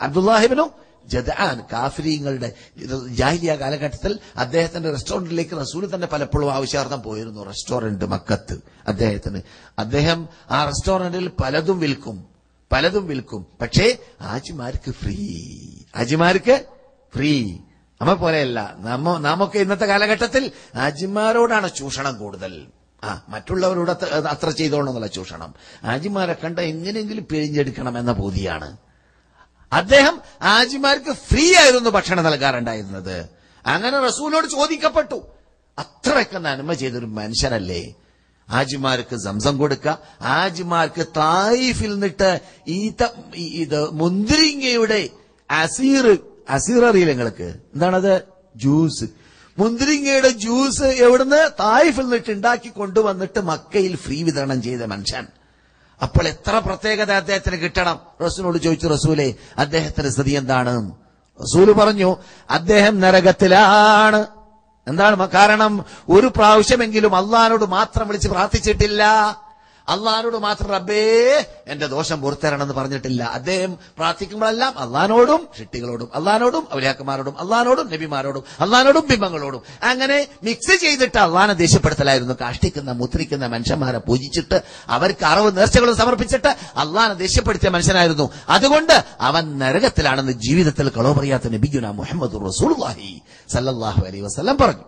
അബ്ദുല്ലാഹിബ്നു ജദ്ആൻ കാഫിരീങ്ങളുടെ ജാഹിലിയ കാലഘട്ടത്തിൽ അദ്ദേഹത്തിന്റെ റെസ്റ്റോറന്റിലേക്ക് റസൂൽ തന്നെ പലപ്പോഴും ആവശ്യാർത്ഥം പോയിരുന്നു. റെസ്റ്റോറന്റ് മക്കത്ത് അദ്ദേഹം ആ റെസ്റ്റോറന്റിൽ പലതും വിൽക്കും. പക്ഷേ ഹാജിമാർക്ക് ഫ്രീ. നമ്മെ പോലെയല്ല. നാമൊക്കെ ഇന്നത്തെ കാലഘട്ടത്തിൽ ഹാജിമാരോടാണ് ചൂഷണം കൂടുതൽ. മറ്റുള്ളവരോട് അത്ര ചെയ്തോളണമെന്നുള്ള ചൂഷണം. ഹാജിമാരെ കണ്ട എങ്ങനെയെങ്കിലും പിഴിഞ്ഞെടുക്കണം എന്ന ബോധിയാണ്. അദ്ദേഹം ഹാജിമാർക്ക് ഫ്രീ ആയിരുന്നു ഭക്ഷണം നൽകാറുണ്ടായിരുന്നത്. അങ്ങനെ റസൂലിനോട് ചോദിക്കപ്പെട്ടു, അത്രയൊക്കെ നന്മ ചെയ്തൊരു മനുഷ്യനല്ലേ? ഹാജിമാർക്ക് സംസം കൊടുക്കുക, ഹാജിമാർക്ക് തായിഫിൽ നിന്നിട്ട് ഇത് മുന്തിരിങ്ങയുടെ അസീർ അറിയില്ല നിങ്ങൾക്ക്? എന്താണത്? ജ്യൂസ്. മുന്തിരിങ്ങയുടെ ജ്യൂസ് എവിടുന്ന്? തായിഫിൽ നിന്നിട്ട് ഉണ്ടാക്കി കൊണ്ടുവന്നിട്ട് മക്കയിൽ ഫ്രീ വിതരണം ചെയ്ത മനുഷ്യൻ. അപ്പോൾ എത്ര പ്രത്യേകത അദ്ദേഹത്തിന് കിട്ടണം? റസൂലിനോട് ചോദിച്ചു, റസൂലേ അദ്ദേഹത്തിന്റെ സ്ഥിതി എന്താണ്? റസൂല് പറഞ്ഞു, അദ്ദേഹം നരകത്തിലാണ്. എന്താണ് കാരണം? ഒരു പ്രാവശ്യമെങ്കിലും അള്ളാഹിനോട് മാത്രം വിളിച്ച് പ്രാർത്ഥിച്ചിട്ടില്ല. അള്ളാഹിനോട് മാത്രം റബ്ബേ എന്റെ ദോഷം പുറത്തരണമെന്ന് പറഞ്ഞിട്ടില്ല. അദ്ദേഹം പ്രാർത്ഥിക്കുമ്പോഴെല്ലാം അള്ളാഹിനോടും ഷിട്ടികളോടും, അള്ളാഹിനോടും ഔലിയാക്കന്മാരോടും, അള്ളാഹിനോടും നബിമാരോടും, അള്ളാഹിനോടും ബിംബങ്ങളോടും അങ്ങനെ മിക്സ് ചെയ്തിട്ട് അള്ളാഹിനെ ദേഷ്യപ്പെടുത്തലായിരുന്നു. കാഷ്ടിക്കുന്ന മുദ്രിക്കുന്ന മനുഷ്യന്മാരെ പൂജിച്ചിട്ട് അവർക്ക് അറവ് നേർച്ചകളും സമർപ്പിച്ചിട്ട് അള്ളാഹിനെ ദേഷ്യപ്പെടുത്തിയ മനുഷ്യനായിരുന്നു. അതുകൊണ്ട് അവൻ നരകത്തിലാണെന്ന് ജീവിതത്തിൽ കളവ് പറയാത്ത നബിയുനാ മുഹമ്മദുർ റസൂലുള്ളാഹി സല്ലല്ലാഹു അലൈഹി വസല്ലം പറഞ്ഞു.